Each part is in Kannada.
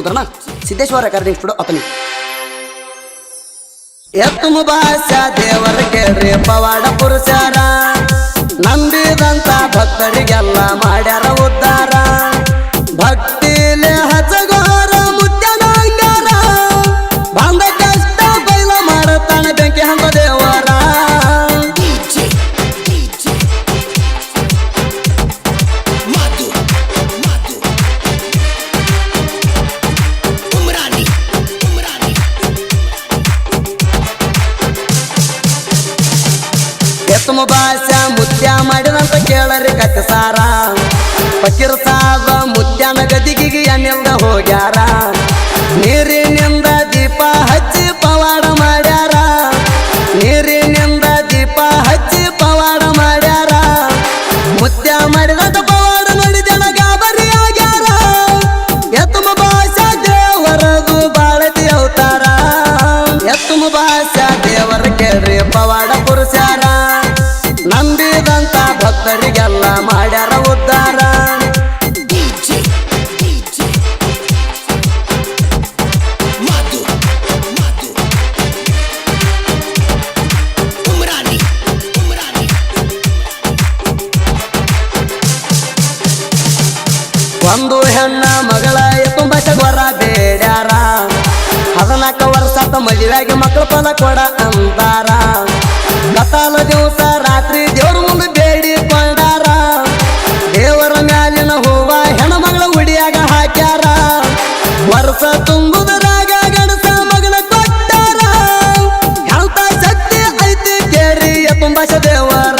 उतरना सिद्धेश्वर रेकॉर्डिंग स्टुडिओ अपनी ಎತ್ತುಮ ಭಾಷಾ ದೇವರ ಕೇಳ್ರಿ ಪವಾಡ ಪುರುಷರ ನಂಬಿದಂತ ಭಕ್ತರಿಗೆಲ್ಲ ಮಾಡ್ಯಾರ ಉದ್ಧಾರ ಭಕ್ತಿಲೆ ಹಚಗೋರ ಮುತ್ಯನ ಅಂಗಾರ ಬಂದ ಕಷ್ಟ ಬೈಲ ಮಾಡತಾನ ಬೆಂಕಿ ಹಂಗ ದೇವರ ಎತ್ತುಮ ಭಾಷಾ ಮುತ್ಯ ಮಾಡಿದಂತ ಕೇಳರಿ ಕತ್ತೆ ಸಾರ ಫಕೀರ್ ಸಾಬ ಮುತ್ಯನ ಗದಿಗಿಗೆ ಎನ್ನಿಲ್ದ ಹೋಗ್ಯಾರ ನೀರಿನಿಂದ ದೀಪ ಹಚ್ಚಿ ಪವಾಡ ಮಾಡ್ಯಾರ ನೀರಿನಿಂದ ದೀಪ ಹಚ್ಚಿ ಪವಾಡ ಮಾಡ್ಯಾರ ಮುತ್ಯ ಮಾಡಿದಂತ ಪವಾಡ ನೋಡಿ ಜನ ಗಾಬರಿ ಆಗ್ಯಾರ ಎತ್ತುಮ ಭಾಷಾ ದೇವರದು ಬಾಳತಿ ಅವತಾರ ಎತ್ತುಮ ಭಾಷಾ ದೇವರ ಕೇಳ್ರಿ ಪವಾಡ ಪುರುಷರ ನಂಬಿದಂತ ಭಕ್ತರಿಗೆಲ್ಲ ಮಾಡ್ಯಾರ ಉದ್ಧಾರ ಒಂದು ಹೆಣ್ಣ ಮಗಳ ತುಂಬ ಸಗವರ ಬೇಡ್ಯಾರ 14 ವರ್ಷದ ಮದುವೆಗೆ ಮಕ್ಕಳ ಫಲ ಕೊಡ ಅಂತಾರ ಕತಾಲ ದಿವಸ ರಾತ್ರಿ ದೇವ್ರ ಮುಂದೆ ಬೇಡಿಕೊಂಡಾರ ದೇವರ ಮ್ಯಾಲಿನ ಹೂವ ಹೆಣ್ಮಗಳ ಉಡಿಯಾಗ ಹಾಕ್ಯಾರ ವರ್ಷ ತುಂಬುದರಾಗ ಗಣಸ ಮಗನ ಕೊಟ್ಟಾರ ಎಂತ ಶಕ್ತಿ ಐತಿ ಕೇಳ್ರಿ ಎತ್ತುಂಬಾಷ ದೇವರ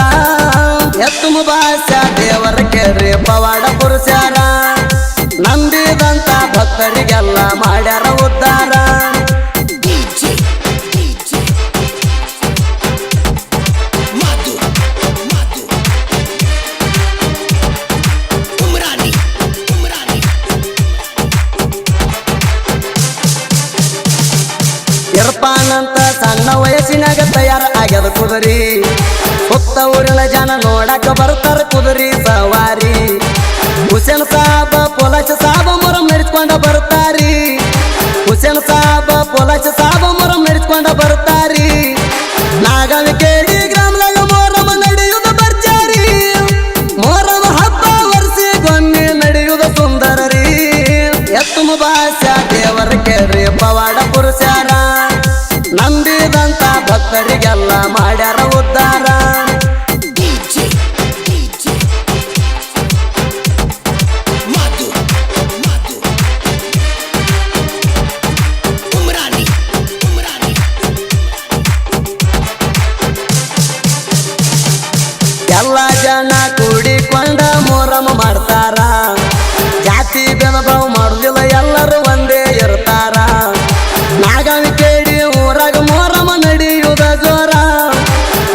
ಎತ್ತುಮ ಭಾಷಾ ದೇವರ ಕೇಳ್ರಿ ಪವಾಡ ಪುರುಷರ ನಂಬಿದಂತ ಭಕ್ತರಿಗೆಲ್ಲ ಮಾಡ್ಯಾರ ಉದ್ಧಾರ ಇರ್ಪಾನಂತ ಸಣ್ಣ ವಯಸ್ಸಿನಾಗ ತಯಾರ ಆಗ್ಯದ ಕುದುರಿ ಸುತ್ತ ಊರಿನ ಜನ ನೋಡಕ ಬರ್ತಾರ ಕುದುರಿ ಸವಾರಿ ಹುಸೇನ್ ಸಾಬ ಪೊಲಚ ಸಾಬ ಮೊರ ಮೆರೆಸ್ಕೊಂಡ ಬರ್ತಾರಿ ಹುಸೇನ್ ಸಾಬ ಪೊಲಚ ಸಾಬ ಮೊರ ಮೆರೆಸ್ಕೊಂಡ ಬರ್ತಾರಿ ನಾಗವಿ ಕೇಳಿ ಗ್ರಾಮದಾಗ ಮೊರಮ ನಡೆಯುವುದು ಬರ್ಜಾರಿ ಮೊರಮ ಹಬ್ಬ ವರ್ಷಿಗೊಮ್ಮೆ ನಡೆಯುವುದು ಸುಂದರ ರೀ ಎತ್ತುಮ ಭಾಷಾ ದೇವರ ಕೇಳ್ರಿ ಪವಾಡ ಪುರುಷರ ನಂಬಿದಂತ ಭಕ್ತರಿಗೆಲ್ಲ ಮಾಡ್ಯಾರ ಉದ್ಧಾರ ಎಲ್ಲ ಜನ ಕೂಡಿಕೊಂಡ ಮೊರಮ ಮಾಡ್ತಾರ ಜಾತಿ ಭೇದ ಭಾವ ಮಾಡುದಿಲ್ಲ ಎಲ್ಲರೂ ಒಂದೇ ಇರ್ತಾರ ನಾಗವಿ ಕೇಳಿ ಊರಾಗ ಮೊರಮ ನಡೆಯುವುದ ಜೋರ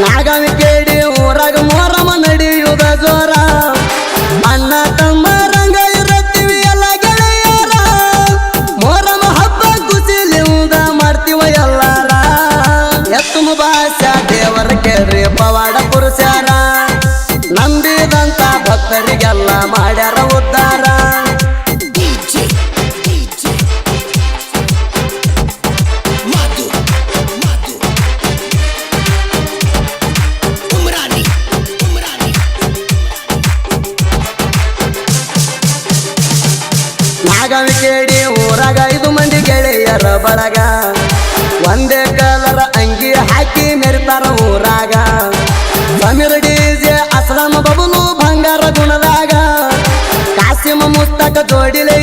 ನಾಗವಿ ಕೇಳಿ ಊರಾಗ ಮೊರಮ ನಡೆಯುವುದ ಜೋರ ಅಣ್ಣ ತಮ್ಮ ರಂಗ ಇರುತ್ತೀವಿ ಎಲ್ಲ ಗೆಳೆಯರ ಮೊರಮ ಹಬ್ಬ ಖುಷಿಲಿಂದ ಮಾಡ್ತೀವ ಎಲ್ಲಾರ ಎತ್ತುಮ ಭಾಷಾ ದೇವರ ಕೇಳ್ರಿ ಪವಾಡ ಪುರುಷರ ನಂಬಿದಂತ ಭಕ್ತರಿಗೆಲ್ಲ ಮಾಡ್ಯಾರ ಉದ್ಧಾರ ನಾಗವಿ ಕೇಳಿ ಊರಾಗ 5 ಮಂದಿ ಗೆಳೆಯರ ಬಳಗ ಒಂದೇ ಕಲರ್ ಅಂಗಿ ಹಾಕಿ ಮೆರಿತಾರ ಊರಾಗ ಸಮೀರ್ ಡಿಜೆ ಅಸ್ಲಾಮ ಬಬುಲು ಬಂಗಾರ ಗುಣದಾಗ ಕಾಸಿಮ ಮುಸ್ತಕ ಜೋಡಿಲೆ